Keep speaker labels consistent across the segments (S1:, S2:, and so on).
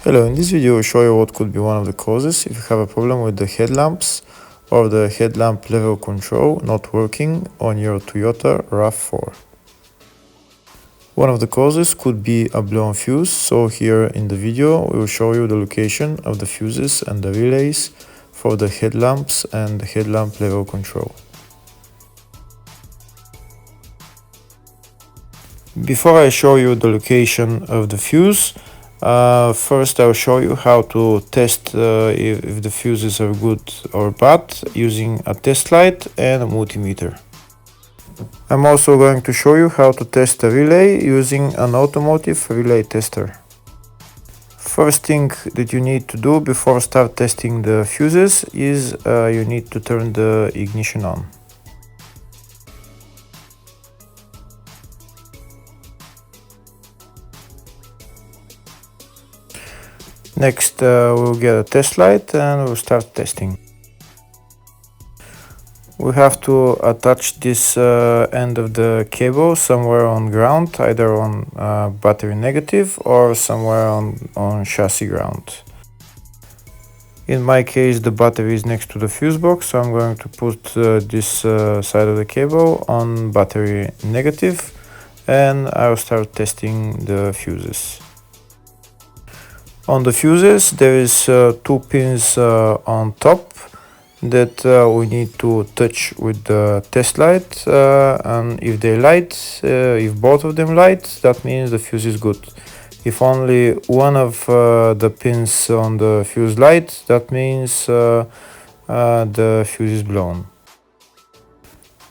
S1: Hello, in this video I'll show you what could be one of the causes if you have a problem with the headlamps or the headlamp level control not working on your Toyota RAV4. One of the causes could be a blown fuse, so here in the video we will show you the location of the fuses and the relays for the headlamps and the headlamp level control. Before I show you the location of the fuse, first I'll show you how to test if the fuses are good or bad using a test light and a multimeter. I'm also going to show you how to test a relay using an automotive relay tester. First thing that you need to do before start testing the fuses is you need to turn the ignition on. Next we'll get a test light and we'll start testing. We have to attach this end of the cable somewhere on ground, either on battery negative or somewhere on chassis ground. In my case the battery is next to the fuse box, so I'm going to put this side of the cable on battery negative and I'll start testing the fuses. On the fuses there is two pins on top that we need to touch with the test light, and if they light, if both of them light, that means the fuse is good. If only one of the pins on the fuse light, that means the fuse is blown.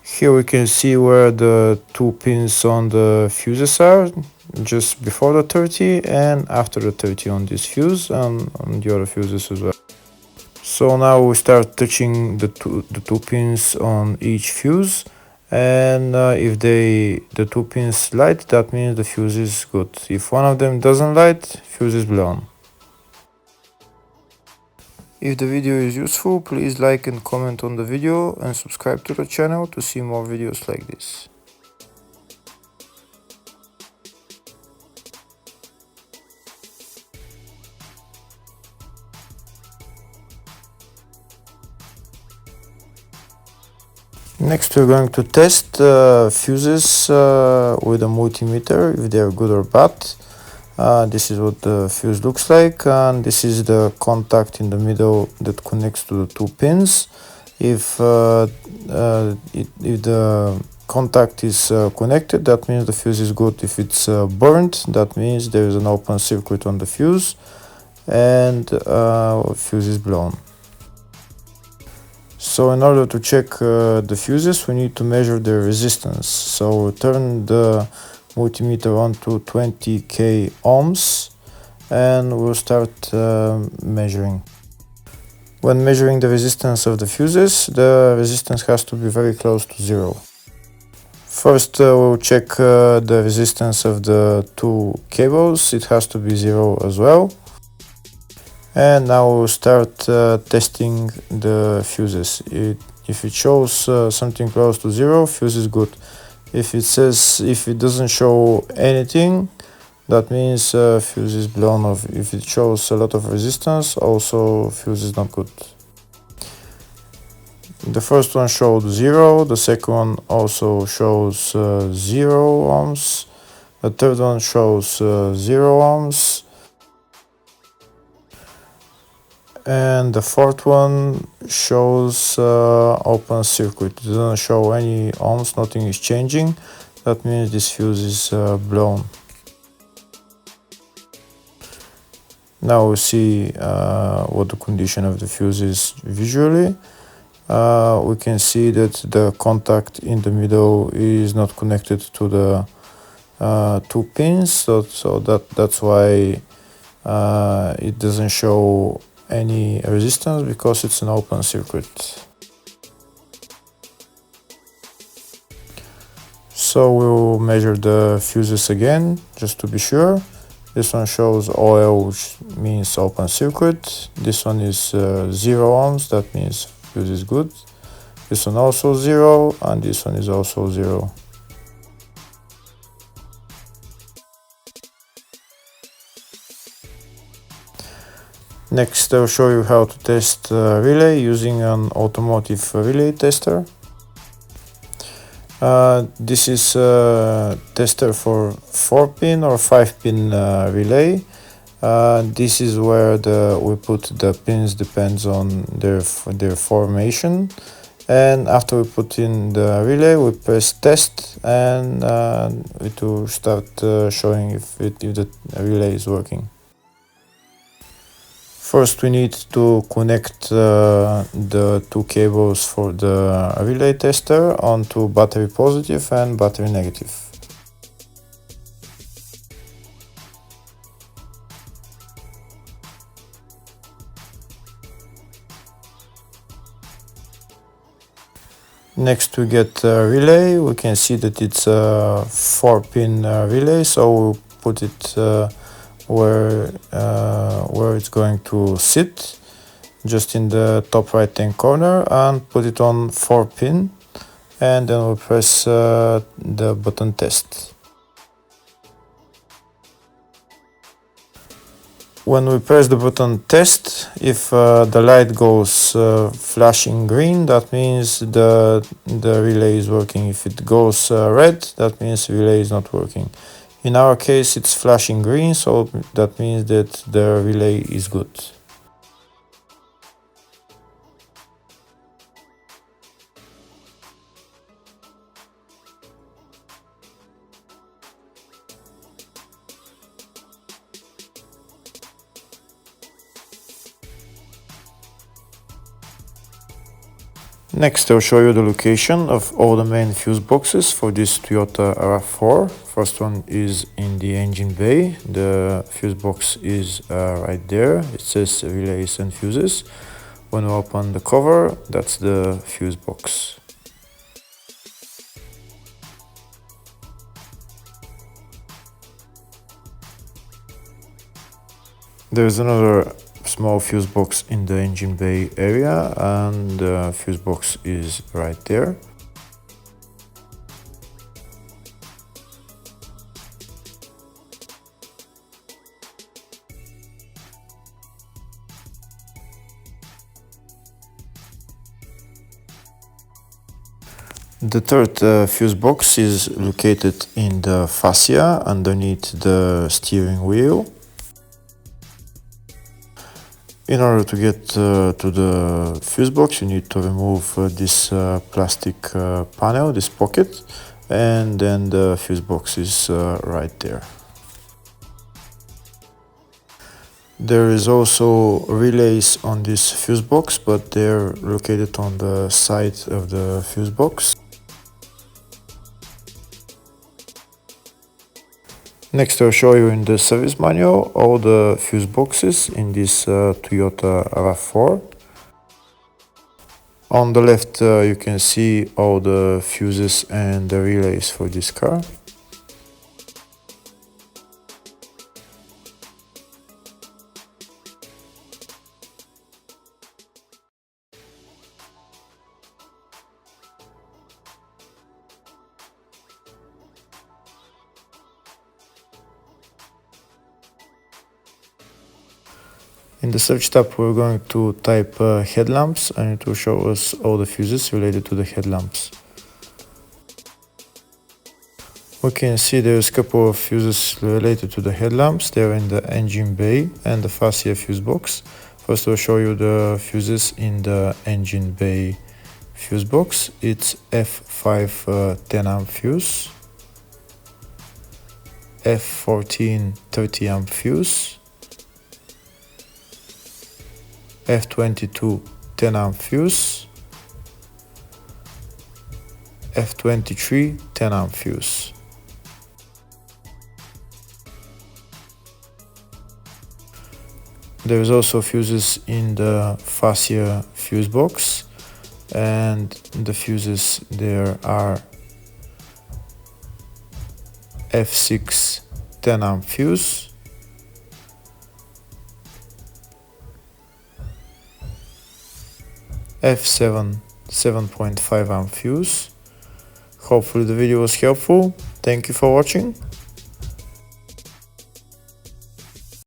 S1: Here we can see where the two pins on the fuses are, just before the 30 and after the 30 on this fuse and on the other fuses as well. So now we start touching the two pins on each fuse, and if the two pins light, that means the fuse is good. If one of them doesn't light, fuse is blown. If the video is useful, please like and comment on the video and subscribe to the channel to see more videos like this. Next we're going to test fuses with a multimeter, if they are good or bad. This is what the fuse looks like, and this is the contact in the middle that connects to the two pins. If the contact is connected, that means the fuse is good. If it's burnt, that means there is an open circuit on the fuse and fuse is blown. So in order to check the fuses, we need to measure the resistance. So turn the multimeter on to 20k ohms and we'll start measuring. When measuring the resistance of the fuses, the resistance has to be very close to zero. First we'll check the resistance of the two cables. It has to be zero as well. And now we'll start testing the fuses. If it shows something close to zero, fuse is good. If it doesn't show anything, that means fuse is blown off. If it shows a lot of resistance, also fuse is not good. The first one showed 0, the second one also shows 0 ohms, the third one shows 0 ohms, and the fourth one shows open circuit. It doesn't show any ohms, nothing is changing. That means this fuse is blown. Now we see what the condition of the fuse is visually. We can see that the contact in the middle is not connected to the two pins, so that's why it doesn't show any resistance, because it's an open circuit. So we'll measure the fuses again just to be sure. This one shows OL, which means open circuit. This one is 0 ohms, that means fuse is good. This one also 0, and this one is also 0. Next, I'll show you how to test relay using an automotive relay tester. This is a tester for 4-pin or 5-pin relay. This is where we put the pins, depends on their formation. And after we put in the relay, we press test, and it will start showing if the relay is working. First, we need to connect the two cables for the relay tester onto battery positive and battery negative. Next, we get a relay. We can see that it's a 4-pin relay, so we'll put it where it's going to sit, just in the top right hand corner, and put it on 4-pin, and then we'll press the button test. When we press the button test, if the light goes flashing green, that means the relay is working. If it goes red, that means the relay is not working. In our case, it's flashing green, so that means that the relay is good. Next, I'll show you the location of all the main fuse boxes for this Toyota RAV4. First one is in the engine bay. The fuse box is right there. It says relays and fuses. When we open the cover, that's the fuse box. There's another small fuse box in the engine bay area, and the fuse box is right there. The third fuse box is located in the fascia underneath the steering wheel. In order to get to the fuse box, you need to remove this plastic panel, this pocket, and then the fuse box is right there. There is also relays on this fuse box, but they're located on the side of the fuse box. Next, I'll show you in the service manual all the fuse boxes in this Toyota RAV4. On the left, you can see all the fuses and the relays for this car. In the search tab, we're going to type headlamps, and it will show us all the fuses related to the headlamps. We can see there's a couple of fuses related to the headlamps. They're in the engine bay and the fascia fuse box. First, I'll show you the fuses in the engine bay fuse box. It's F5 10 amp fuse, F14 30 amp fuse, F22 10 amp fuse, F23 10 amp fuse. There's also fuses in the fascia fuse box, and the fuses there are F6 10 amp fuse, F7 7.5 amp fuse. Hopefully the video was helpful. Thank you for watching.